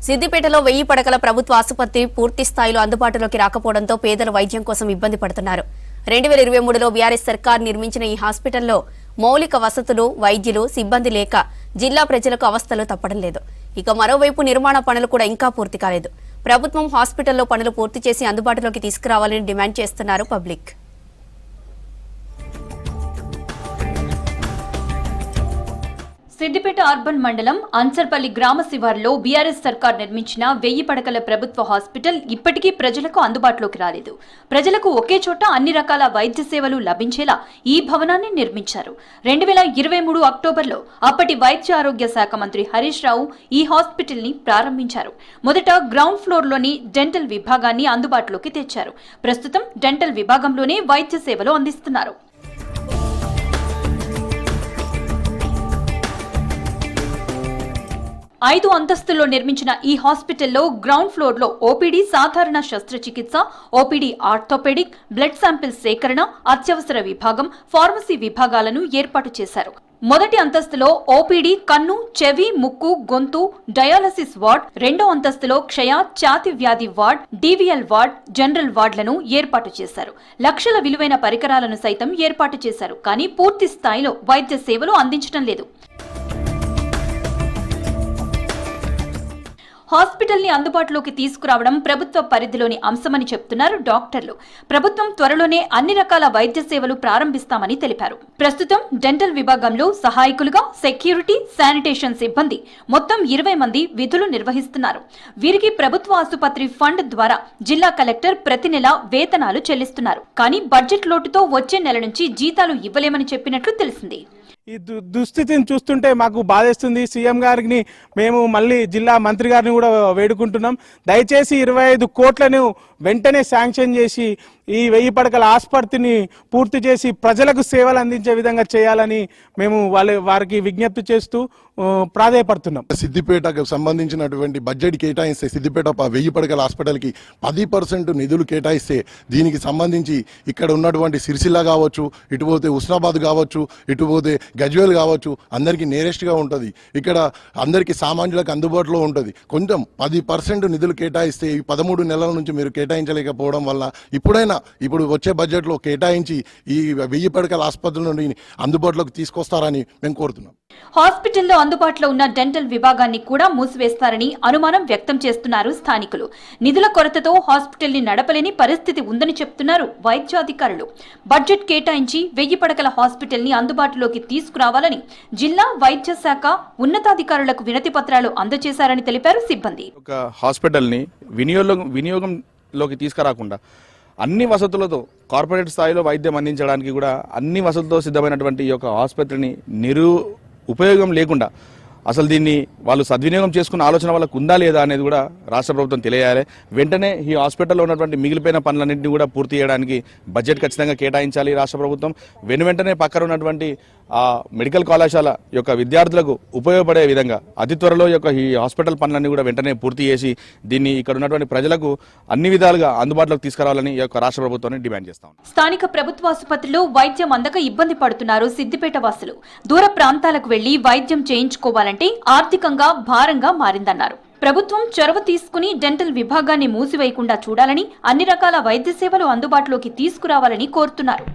సిద్దిపేటలో 1000 పడకల ప్రభుత్వ ఆసుపత్రి పూర్తి స్థాయిలో అందుబాటులోకి రాకపోవడంతో పేదలు వైద్యం కోసం ఇబ్బంది పడుతున్నారు. 2023లో బీఆర్ఎస్ సర్కార్ నిర్మించిన ఈ హాస్పిటల్లో మౌలిక వసతులు, వైద్యులు, సిబ్బంది లేక జిల్లా ప్రజలకు అవస్థలు తప్పడం లేదు. ఇక మరోవైపు నిర్మాణ పనులు కూడా ఇంకా పూర్తి కాలేదు. ప్రభుత్వం హాస్పిటల్లో పనులు పూర్తి చేసి అందుబాటులోకి తీసుకురావాలని డిమాండ్ చేస్తున్నారు పబ్లిక్. సిద్దిపేట అర్బన్ మండలం అన్సర్పల్లి గ్రామ శివారులో బీఆర్ఎస్ సర్కార్ నిర్మించిన 1000 పడకల ప్రభుత్వ హాస్పిటల్ ఇప్పటికీ ప్రజలకు అందుబాటులోకి రాలేదు. ప్రజలకు ఒకే చోట అన్ని రకాల వైద్య సేవలు లభించేలా ఈ భవనాన్ని నిర్మించారు. 2023 అక్టోబర్లో అప్పటి వైద్య ఆరోగ్య శాఖ మంత్రి హరీష్ రావు ఈ హాస్పిటల్ ని ప్రారంభించారు. మొదట గ్రౌండ్ ఫ్లోర్ లోని డెంటల్ విభాగాన్ని అందుబాటులోకి తెచ్చారు. ప్రస్తుతం డెంటల్ విభాగంలోనే వైద్య సేవలు అందిస్తున్నారు. 5 అంతస్తుల్లో నిర్మించిన ఈ హాస్పిటల్లో గ్రౌండ్ ఫ్లోర్ లో ఓపీడీ, సాధారణ శస్త్రచికిత్స, ఓపీడీ, ఆర్థోపెడిక్, బ్లడ్ శాంపిల్ సేకరణ, అత్యవసర విభాగం, ఫార్మసీ విభాగాలను ఏర్పాటు చేశారు. మొదటి అంతస్తులో ఓపీడీ, కన్ను, చెవి, ముక్కు, గొంతు, డయాలసిస్ వార్డ్, రెండో అంతస్తులో క్షయ, ఛాతి వ్యాధి వార్డ్, డీవీఎల్ వార్డ్, జనరల్ వార్డులను ఏర్పాటు చేశారు. లక్షల విలువైన పరికరాలను సైతం ఏర్పాటు చేశారు. కానీ పూర్తి స్థాయిలో వైద్య సేవలు అందించడం లేదు. హాస్పిటల్ ని అందుబాటులోకి తీసుకురావడం ప్రభుత్వ పరిధిలోని అంశమని చెప్తున్నారు డాక్టర్లు. ప్రభుత్వం త్వరలోనే అన్ని రకాల వైద్య సేవలు ప్రారంభిస్తామని తెలిపారు. ప్రస్తుతం డెంటల్ విభాగంలో సహాయకులుగా సెక్యూరిటీ, శానిటేషన్ సిబ్బంది మొత్తం 20 మంది విధులు నిర్వహిస్తున్నారు. వీరికి ప్రభుత్వ ఆసుపత్రి ఫండ్ ద్వారా జిల్లా కలెక్టర్ ప్రతి నెల వేతనాలు చెల్లిస్తున్నారు. కానీ బడ్జెట్ లోటుతో వచ్చే నెల నుంచి జీతాలు ఇవ్వలేమని చెప్పినట్లు తెలిసింది. ఈ దుస్థితిని చూస్తుంటే మాకు బాధేస్తుంది. సీఎం గారిని మేము మళ్ళీ జిల్లా మంత్రి గారిని కూడా వేడుకుంటున్నాం. దయచేసి 25 కోట్లను వెంటనే శాంక్షన్ చేసి ఈ 1000 పడకల ఆసుపత్రిని పూర్తి చేసి ప్రజలకు సేవలు అందించే విధంగా చేయాలని మేము వారికి విజ్ఞప్తి చేస్తూ ప్రాధేయపడుతున్నాం. సిద్దిపేటకు సంబంధించినటువంటి బడ్జెట్ కేటాయిస్తే సిద్దిపేట 1000 పడకల హాస్పిటల్కి 10% నిధులు కేటాయిస్తే దీనికి సంబంధించి ఇక్కడ ఉన్నటువంటి సిరిసిల్ల కావచ్చు, ఇటుపోతే ఉస్నాబాద్ కావచ్చు, ఇటుపోతే గజ్వేల్ కావచ్చు, అందరికీ నియరెస్ట్గా ఉంటుంది. ఇక్కడ అందరికీ సామాన్యులకు అందుబాటులో ఉంటుంది. కొంచెం 10% నిధులు కేటాయిస్తే ఈ 13 నెలల నుంచి మీరు కేటాయించలేకపోవడం వల్ల ఇప్పుడు వచ్చే బడ్జెట్లో కేటాయించి ఈ 1000 పడకల ఆసుపత్రులను అందుబాటులోకి తీసుకొస్తారని మేము కోరుతున్నాం. హాస్పిటల్లో అందుబాటులో ఉన్న డెంటల్ విభాగాన్ని కూడా మూసివేస్తారని అనుమానం వ్యక్తం చేస్తున్నారు స్థానికులు. నిధుల కొరతతో హాస్పిటల్ ని నడపలేని పరిస్థితి ఉందని చెప్తున్నారు వైద్యాధికారులు. బడ్జెట్ కేటాయించి 1000 పడకల హాస్పిటల్ ని అందుబాటులోకి తీసుకురావాలని జిల్లా వైద్య శాఖ ఉన్నతాధికారులకు వినతి పత్రాలు అందజేశారని తెలిపారు సిబ్బంది. ఒక హాస్పిటల్ ని వినియోగంలోకి తీసుకురాకుండా అన్ని వసతులతో కార్పొరేట్ స్థాయిలో వైద్యం అందించడానికి కూడా అన్ని వసతులతో సిద్ధమైనటువంటి ఈ యొక్క ఆసుపత్రిని ఉపయోగం లేకుండా అసలు దీన్ని వాళ్ళు సద్వినియోగం చేసుకున్న ఆలోచన వాళ్ళకు ఉందా లేదా అనేది కూడా రాష్ట్ర ప్రభుత్వం తెలియాలి. వెంటనే ఈ హాస్పిటల్లో ఉన్నటువంటి మిగిలిపోయిన పనులన్నింటినీ కూడా పూర్తి చేయడానికి బడ్జెట్ ఖచ్చితంగా కేటాయించాలి రాష్ట్ర ప్రభుత్వం. వెంటనే పక్కన ఉన్నటువంటి మెడికల్ కళాశాల యొక్క విద్యార్థులకు ఉపయోగపడే విధంగా అతి త్వరలో ఈ హాస్పిటల్ పనులన్నీ కూడా వెంటనే పూర్తి చేసి దీన్ని ఇక్కడ ఉన్నటువంటి ప్రజలకు అన్ని విధాలుగా అందుబాటులోకి తీసుకురావాలని ఈ యొక్క రాష్ట్ర ప్రభుత్వాన్ని డిమాండ్ చేస్తాం. స్థానిక ప్రభుత్వ ఆసుపత్రిలో వైద్యం అందక ఇబ్బంది పడుతున్నారు సిద్దిపేట వాసులు. దూర ప్రాంతాలకు వెళ్లి వైద్యం చేయించుకోవాలంటే ఆర్థికంగా భారంగా మారిందన్నారు. ప్రభుత్వం చొరవ తీసుకుని డెంటల్ విభాగాన్ని మూసివేయకుండా చూడాలని, అన్ని రకాల వైద్య సేవలు అందుబాటులోకి తీసుకురావాలని కోరుతున్నారు.